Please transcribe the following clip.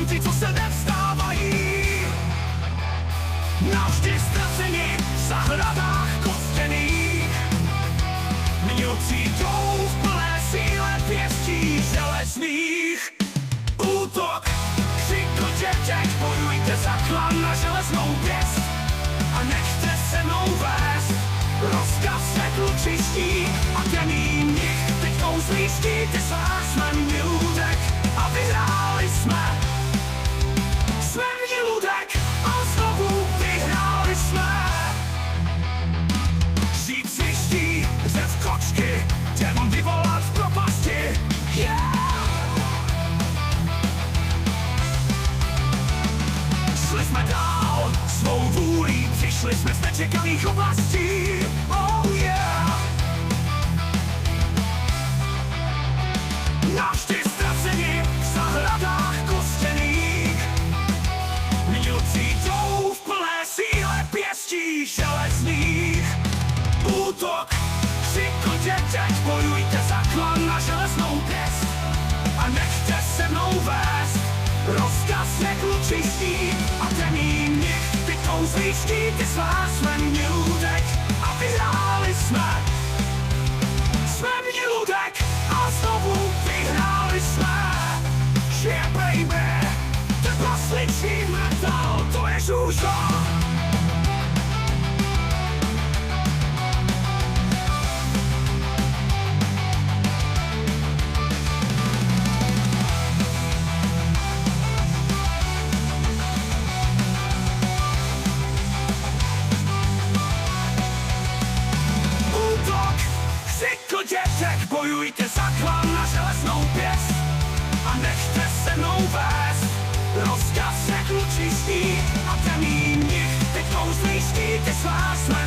ty, co se nevstávají. Navždy ztraceni v zahradách kostěných. Milci jdou v plné síle pěstí železných. Útok, křik do dětek, bojujte za klan na železnou pěst. A nechte se mnou vést, rozkaz světlu čistí. A temný mnich teď kouzlí štíty svá, jsme Ludek a vyhráli jsme. Jsme Ludek a znovu vyhráli jsme. Žít sviští, řev kočky, démon vyvolat v propasti. Šli jsme dál, svou vůlí přišli jsme z nečekaných oblastí. Oh yeah! Navždy ztraceni v zahradách kostěných. Milci jdou v plné síle pěstí železných. Útok, křik o dětek, bojujte za klan na železnou pěst. A nechte se mnou vést, rozkaz světlu čistí. A temný mnich ty kouzlí štíty svá, jsme Ludek a vyhráli jsme. Jsme Ludek a znovu vyhráli jsme. Yeah baby, trpasličí metal, to je žůžo. Dětek, bojujte za klan na železnou pěst. A nechte se mnou vést, rozkaz světlu čistí. A temný mnich teď kouzlí štíty svá, jsme